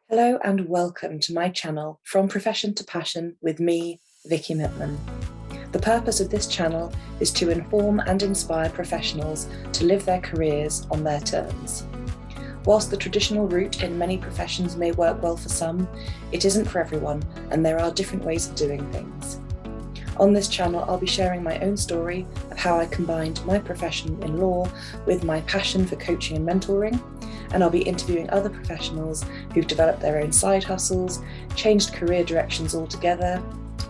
Hello and welcome to my channel, From Profession to Passion, with me, Vicky Mittman. The purpose of this channel is to inform and inspire professionals to live their careers on their terms. Whilst the traditional route in many professions may work well for some, it isn't for everyone, and there are different ways of doing things. On this channel, I'll be sharing my own story of how I combined my profession in law with my passion for coaching and mentoring, and I'll be interviewing other professionals who've developed their own side hustles, changed career directions altogether,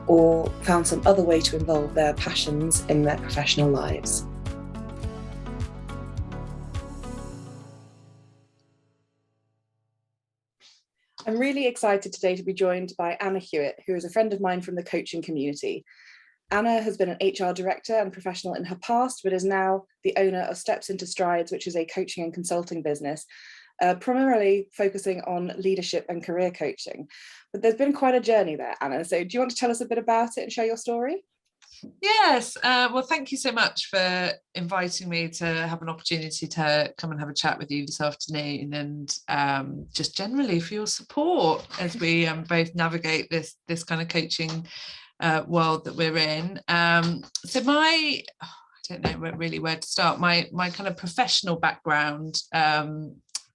or found some other way to involve their passions in their professional lives. I'm really excited today to be joined by Anna Hewitt, who is a friend of mine from the coaching community. Anna has been an HR director and professional in her past, but is now the owner of Steps into Strides, which is a coaching and consulting business, primarily focusing on leadership and career coaching. But there's been quite a journey there, Anna. So do you want to tell us a bit about it and share your story? Yes, well, thank you so much for inviting me to have an opportunity to come and have a chat with you this afternoon, and just generally for your support as we both navigate this kind of coaching world that we're in. So I don't know really where to start. My kind of professional background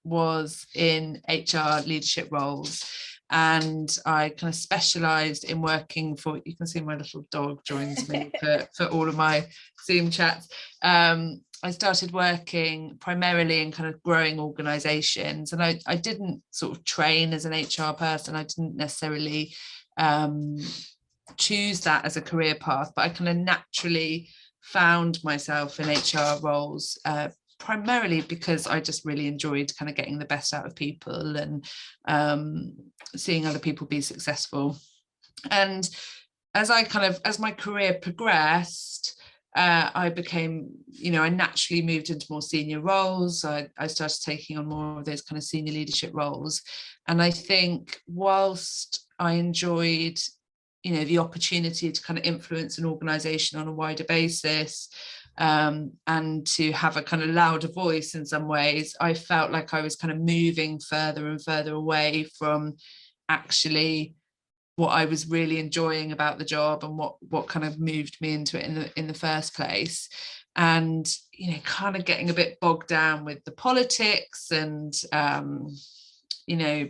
was in HR leadership roles, and I kind of specialised in working for, you can see my little dog joins me for all of my Zoom chats. I started working primarily in kind of growing organisations, and I didn't sort of train as an HR person. I didn't necessarily choose that as a career path, but I kind of naturally found myself in HR roles, primarily because I just really enjoyed kind of getting the best out of people and seeing other people be successful. And as my career progressed, I became, I naturally moved into more senior roles. I started taking on more of those kind of senior leadership roles. And I think whilst I enjoyed the opportunity to kind of influence an organization on a wider basis, and to have a kind of louder voice in some ways, I felt like I was kind of moving further and further away from actually what I was really enjoying about the job and what kind of moved me into it in the first place. And kind of getting a bit bogged down with the politics and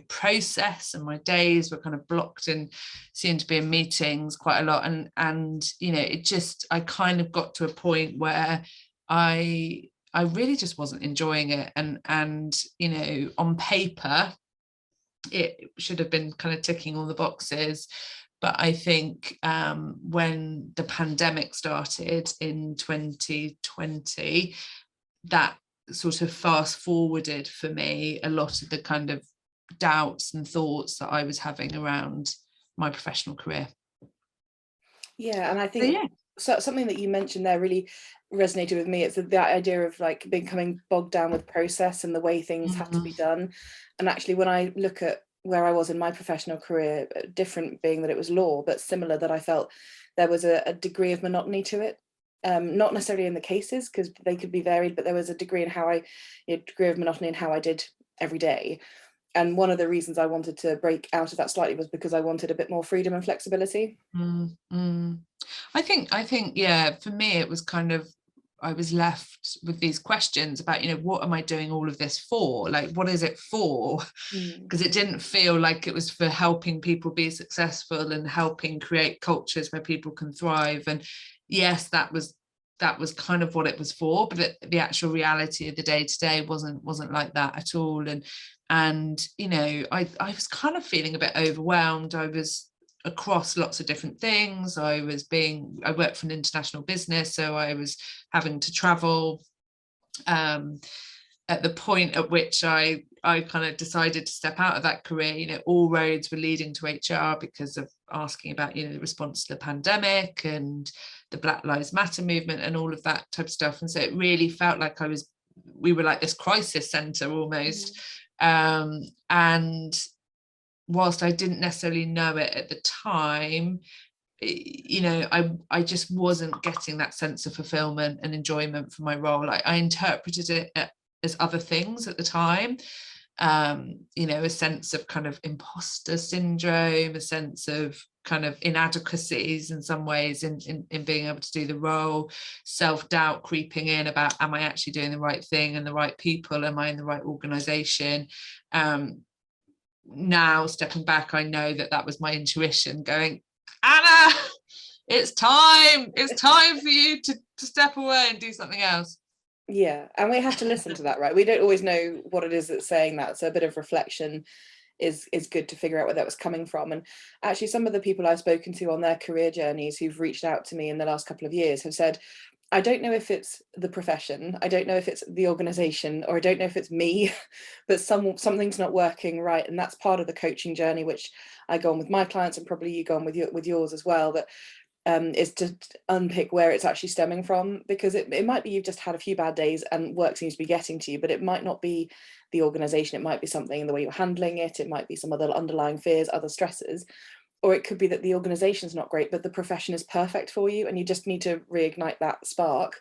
process, and my days were kind of blocked and seemed to be in meetings quite a lot, and I kind of got to a point where I really just wasn't enjoying it, and on paper it should have been kind of ticking all the boxes. But I think when the pandemic started in 2020, that sort of fast forwarded for me a lot of the kind of doubts and thoughts that I was having around my professional career. Yeah, and I think so something that you mentioned there really resonated with me. It's the idea of like becoming bogged down with process and the way things have to be done. And actually, when I look at where I was in my professional career, different being that it was law, but similar that I felt there was a degree of monotony to it. Not necessarily in the cases, because they could be varied, but there was a degree in how degree of monotony in how I did every day. And one of the reasons I wanted to break out of that slightly was because I wanted a bit more freedom and flexibility. I think, yeah, for me, it was kind of, I was left with these questions about, what am I doing all of this for? Like, what is it for? Because it didn't feel like it was for helping people be successful and helping create cultures where people can thrive. And yes, that was kind of what it was for, but the actual reality of the day-to-day wasn't like that at all. And I was kind of feeling a bit overwhelmed. I was across lots of different things. I worked for an international business, so I was having to travel. At the point at which I kind of decided to step out of that career, all roads were leading to HR because of asking about, the response to the pandemic and the Black Lives Matter movement and all of that type of stuff. And so it really felt like we were like this crisis center almost. And whilst I didn't necessarily know it at the time, I just wasn't getting that sense of fulfillment and enjoyment from my role. I interpreted it as other things at the time, you know, a sense of kind of imposter syndrome, a sense of kind of inadequacies in some ways in being able to do the role, self-doubt creeping in about, am I actually doing the right thing and the right people? Am I in the right organization? Now stepping back, I know that that was my intuition going, Anna, it's time for you to step away and do something else. Yeah, and we have to listen to that, right? We don't always know what it is that's saying that, so a bit of reflection is good to figure out where that was coming from. And actually, some of the people I've spoken to on their career journeys who've reached out to me in the last couple of years have said, I don't know if it's the profession, I don't know if it's the organization, or I don't know if it's me, but something's not working right. And that's part of the coaching journey, which I go on with my clients, and probably you go on with yours as well. But is to unpick where it's actually stemming from, because it might be you've just had a few bad days and work seems to be getting to you, but it might not be the organization. It might be something in the way you're handling it. It might be some other underlying fears, other stresses, or it could be that the organization's not great, but the profession is perfect for you, and you just need to reignite that spark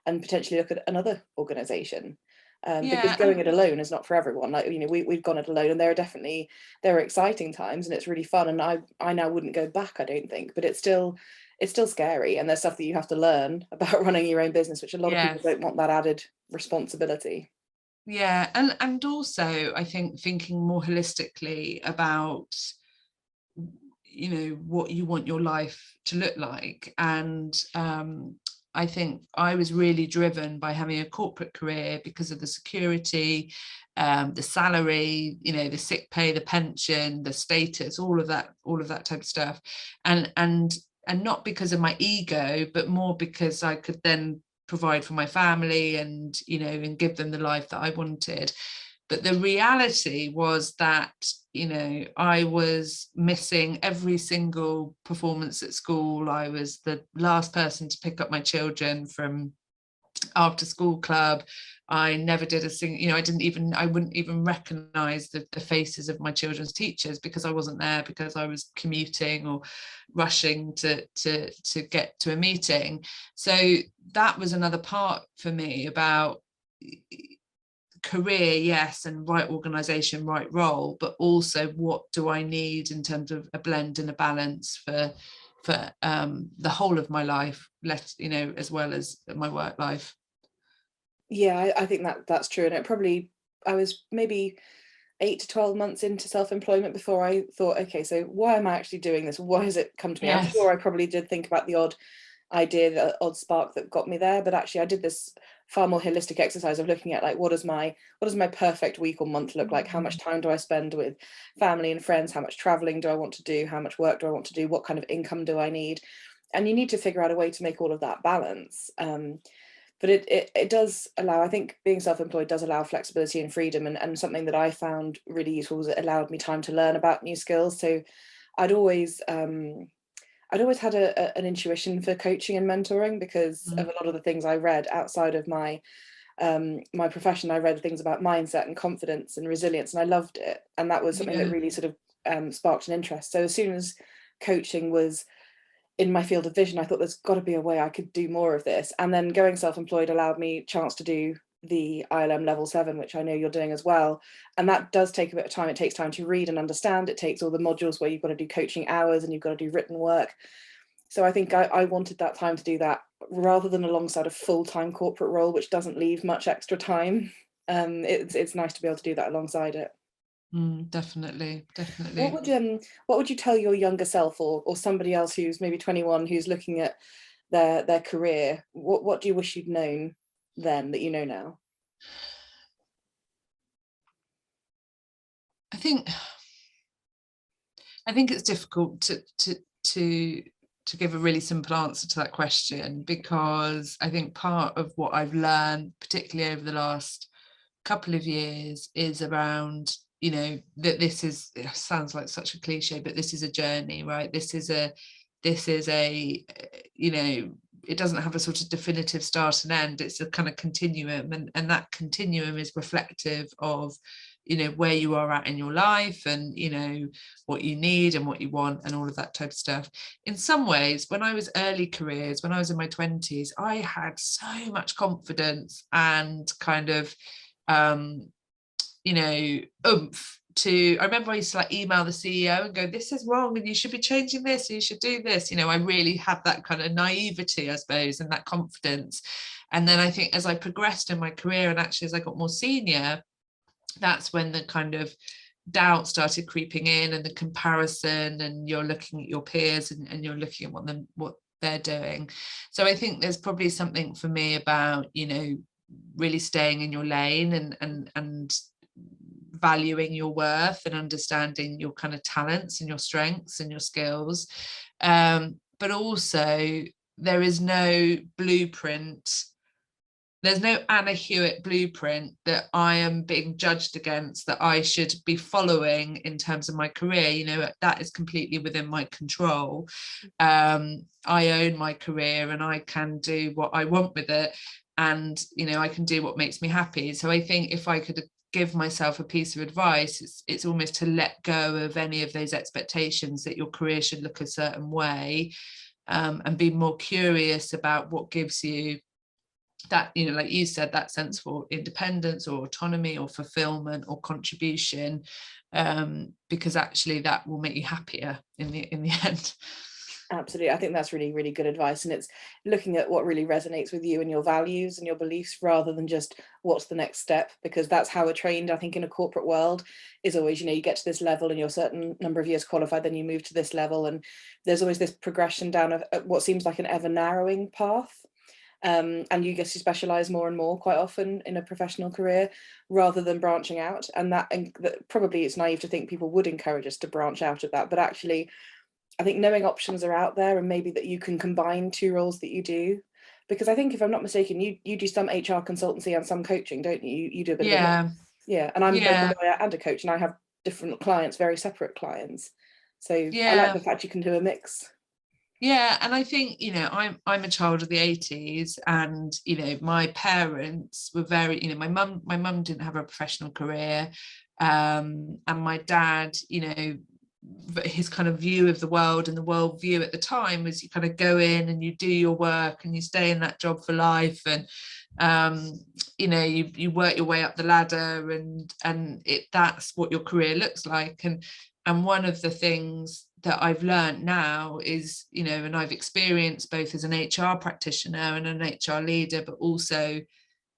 and potentially look at another organization. Because going it alone is not for everyone. Like, you know, we've gone it alone, and there are exciting times, and it's really fun. And I now wouldn't go back, I don't think, but it's still scary, and there's stuff that you have to learn about running your own business, which a lot of people don't want that added responsibility. Yeah, and also I think thinking more holistically about, you know, what you want your life to look like. And I think I was really driven by having a corporate career because of the security, the salary, you know, the sick pay, the pension, the status, all of that type of stuff, and not because of my ego, but more because I could then provide for my family and, you know, and give them the life that I wanted. But the reality was that, you know, I was missing every single performance at school. I was the last person to pick up my children from after school club. I never did a single, you know, I wouldn't even recognize the faces of my children's teachers because I wasn't there, because I was commuting or rushing to get to a meeting. So that was another part for me about career, yes, and right organization, right role, but also what do I need in terms of a blend and a balance for the whole of my life, you know, as well as my work life. Yeah, I think that's true. And I was maybe 8 to 12 months into self-employment before I thought, okay, so why am I actually doing this? Why has it come to me? Yes. I'm sure I probably did think about the odd idea, the odd spark that got me there, but actually I did this far more holistic exercise of looking at, like, what does my perfect week or month look like? How much time do I spend with family and friends? How much traveling do I want to do? How much work do I want to do? What kind of income do I need? And you need to figure out a way to make all of that balance. But it does allow, I think being self-employed does allow flexibility and freedom, and something that I found really useful was it allowed me time to learn about new skills. So I'd always had an intuition for coaching and mentoring because of a lot of the things I read outside of my profession. I read things about mindset and confidence and resilience, and I loved it. And that was something that really sort of sparked an interest. So as soon as coaching was in my field of vision, I thought there's got to be a way I could do more of this. And then going self-employed allowed me a chance to do the ILM level 7, which I know you're doing as well. And that does take a bit of time. It takes time to read and understand. It takes all the modules where you've got to do coaching hours and you've got to do written work. So I think I wanted that time to do that rather than alongside a full-time corporate role, which doesn't leave much extra time. It's nice to be able to do that alongside it. Definitely. What would you tell your younger self, or somebody else who's maybe 21 who's looking at their career? What do you wish you'd known then that you know now? I think it's difficult to give a really simple answer to that question, because I think part of what I've learned, particularly over the last couple of years, is around, you know, that it sounds like such a cliche, but this is a journey, right? This is a you know, it doesn't have a sort of definitive start and end. It's a kind of continuum, and that continuum is reflective of, you know, where you are at in your life, and, you know, what you need and what you want and all of that type of stuff. In some ways, when I was early careers, when I was in my 20s, I had so much confidence and kind of oomph to, I remember I used to like email the CEO and go, this is wrong and you should be changing this, you should do this. I really had that kind of naivety, I suppose, and that confidence. And then I think as I progressed in my career, and actually as I got more senior, that's when the kind of doubt started creeping in, and the comparison, and you're looking at your peers, and you're looking at what they're doing. So I think there's probably something for me about really staying in your lane, and valuing your worth, and understanding your kind of talents and your strengths and your skills, but also there is no blueprint. There's no Anna Hewitt blueprint that I am being judged against, that I should be following in terms of my career. That is completely within my control. I own my career, and I can do what I want with it, and I can do what makes me happy. So I think if I could give myself a piece of advice, it's almost to let go of any of those expectations that your career should look a certain way, and be more curious about what gives you that, like you said, that sense for independence or autonomy or fulfillment or contribution, because actually that will make you happier in the end. Absolutely. I think that's really, really good advice. And it's looking at what really resonates with you and your values and your beliefs, rather than just what's the next step, because that's how we're trained, I think, in a corporate world, is always, you get to this level and you're a certain number of years qualified, then you move to this level. And there's always this progression down what seems like an ever narrowing path. And you get to specialize more and more quite often in a professional career, rather than branching out. And that probably it's naive to think people would encourage us to branch out of that, but actually I think knowing options are out there, and maybe that you can combine two roles that you do. Because I think, if I'm not mistaken, you do some HR consultancy and some coaching, don't you? You do a bit of it. Yeah. And I'm both a lawyer and a coach, and I have different clients, very separate clients. So I like the fact you can do a mix. Yeah, and I think I'm a child of the 80s, and my parents were very, my mum didn't have a professional career, and my dad, his kind of view of the world, and the world view at the time was, you kind of go in and you do your work and you stay in that job for life, and you work your way up the ladder, and that's what your career looks like. And one of the things that I've learned now is, and I've experienced both as an HR practitioner and an HR leader, but also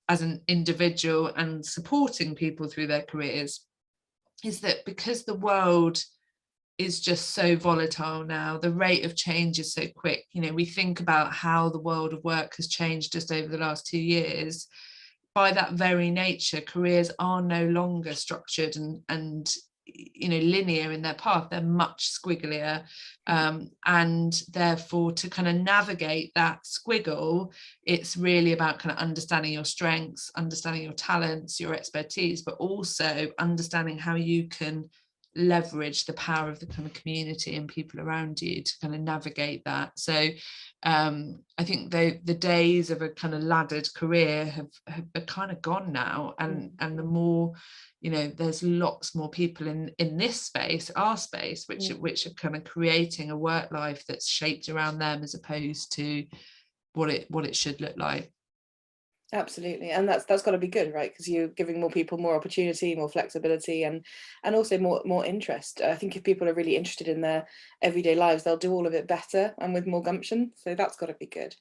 as an individual and supporting people through their careers, is that because the world is just so volatile now, the rate of change is so quick. We think about how the world of work has changed just over the last 2 years. By that very nature, careers are no longer structured and linear in their path. They're much squigglier, and therefore, to kind of navigate that squiggle, it's really about kind of understanding your strengths, understanding your talents, your expertise, but also understanding how you can leverage the power of the kind of community and people around you to kind of navigate that. So I think the days of a kind of laddered career have kind of gone now, and the more there's lots more people in this space, our space, which are kind of creating a work life that's shaped around them, as opposed to what it should look like. Absolutely. And that's got to be good, right? Because you're giving more people more opportunity, more flexibility, and also more interest. I think if people are really interested in their everyday lives, they'll do all of it better and with more gumption. So that's got to be good.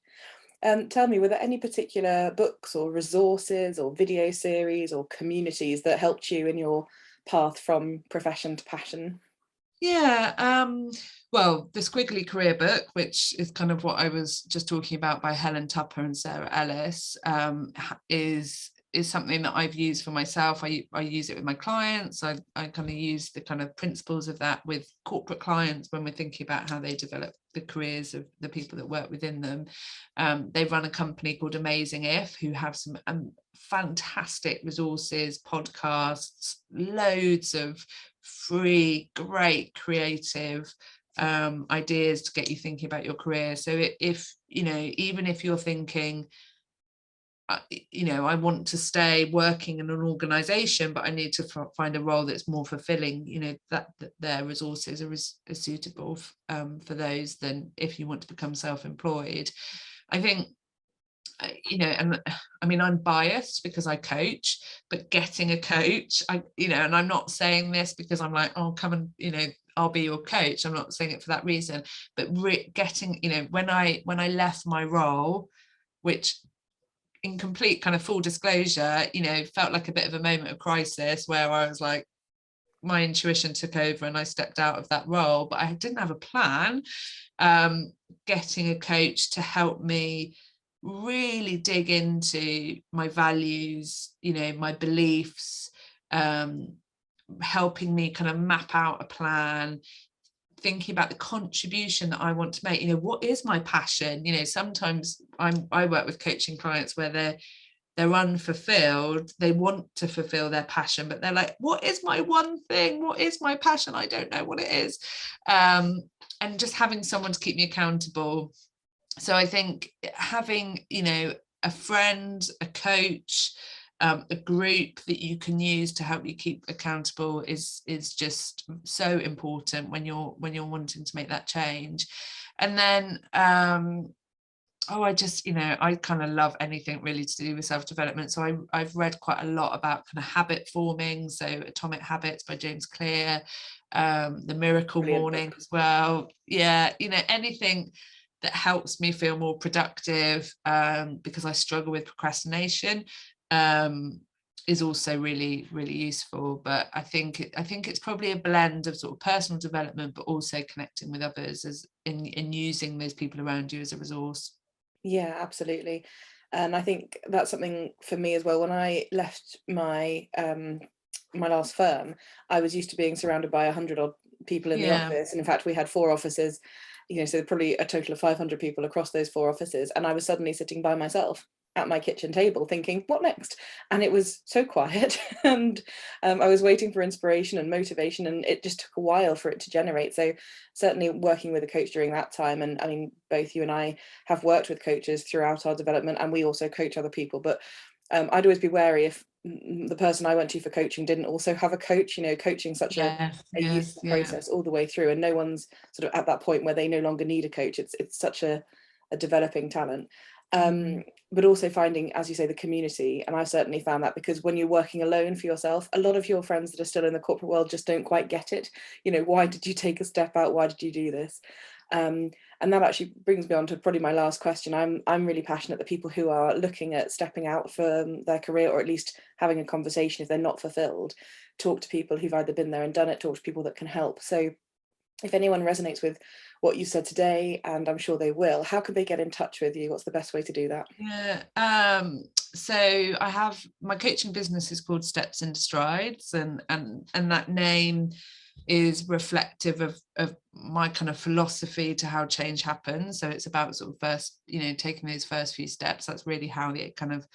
Tell me, were there any particular books or resources or video series or communities that helped you in your path from profession to passion? Yeah, well, the Squiggly Career book, which is kind of what I was just talking about, by Helen Tupper and Sarah Ellis, is something that I've used for myself. I use it with my clients. I kind of use the kind of principles of that with corporate clients when we're thinking about how they develop the careers of the people that work within them. They run a company called Amazing If, who have some fantastic resources, podcasts, loads of free, great creative ideas to get you thinking about your career. So if even if you're thinking, I want to stay working in an organization, but I need to find a role that's more fulfilling, that their resources are as suitable for those than if you want to become self-employed. I think and I mean, I'm biased because I coach, but getting a coach, and I'm not saying this because I'm like, oh, come and, I'll be your coach. I'm not saying it for that reason, but getting, when I left my role, which in complete kind of full disclosure, felt like a bit of a moment of crisis where I was like, my intuition took over and I stepped out of that role, but I didn't have a plan. Getting a coach to help me really dig into my values, my beliefs, helping me kind of map out a plan, thinking about the contribution that I want to make. What is my passion? Sometimes I work with coaching clients where they're unfulfilled, they want to fulfill their passion, but they're like, what is my one thing? What is my passion? I don't know what it is. And just having someone to keep me accountable. So I think having, a friend, a coach, a group that you can use to help you keep accountable is just so important when you're wanting to make that change. And then I kind of love anything really to do with self-development. So I've read quite a lot about kind of habit forming. So Atomic Habits by James Clear, The Miracle Brilliant Morning book as well. Yeah, anything that helps me feel more productive, because I struggle with procrastination, is also really, really useful. But I think it's probably a blend of sort of personal development, but also connecting with others as in using those people around you as a resource. Yeah, absolutely. And I think that's something for me as well. When I left my my last firm, I was used to being surrounded by 100 odd people in the office, and in fact we had 4 offices, so probably a total of 500 people across those 4 offices, and I was suddenly sitting by myself at my kitchen table thinking, what next? And it was so quiet and I was waiting for inspiration and motivation, and it just took a while for it to generate. So certainly working with a coach during that time, and I mean, both you and I have worked with coaches throughout our development, and we also coach other people, but I'd always be wary if the person I went to for coaching didn't also have a coach. Coaching such a useful process all the way through, and no one's sort of at that point where they no longer need a coach. It's such a developing talent. But also finding, as you say, the community. And I've certainly found that, because when you're working alone for yourself, a lot of your friends that are still in the corporate world just don't quite get it. Why did you take a step out? Why did you do this? And that actually brings me on to probably my last question. I'm really passionate that people who are looking at stepping out for their career, or at least having a conversation if they're not fulfilled, talk to people who've either been there and done it, talk to people that can help. So if anyone resonates with what you said today, and I'm sure they will, how could they get in touch with you? What's the best way to do that? Yeah. So I have, my coaching business is called Steps into Strides, and that name is reflective of my kind of philosophy to how change happens. So it's about sort of first, taking those first few steps. That's really how it kind of,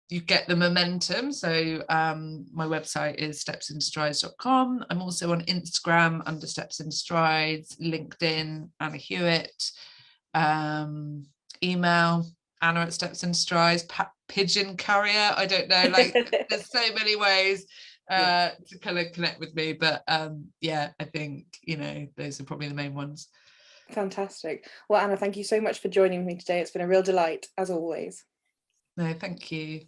you get the momentum. So my website is stepsintostrides.com. I'm also on Instagram under Steps into Strides, LinkedIn, Anna Hewitt, email Anna@stepsintostrides, pigeon carrier, I don't know, like there's so many ways to kind of connect with me, but I think those are probably the main ones. Fantastic. Well, Anna, thank you so much for joining me today. It's been a real delight, as always. No, thank you.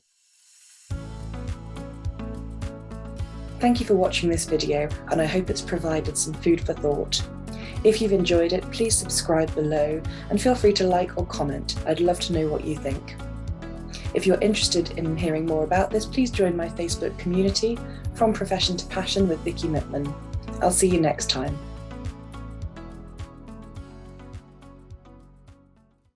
Thank you for watching this video, and I hope it's provided some food for thought. If you've enjoyed it, please subscribe below and feel free to like or comment. I'd love to know what you think. If you're interested in hearing more about this, please join my Facebook community, From Profession to Passion with Vicky Mittman. I'll see you next time.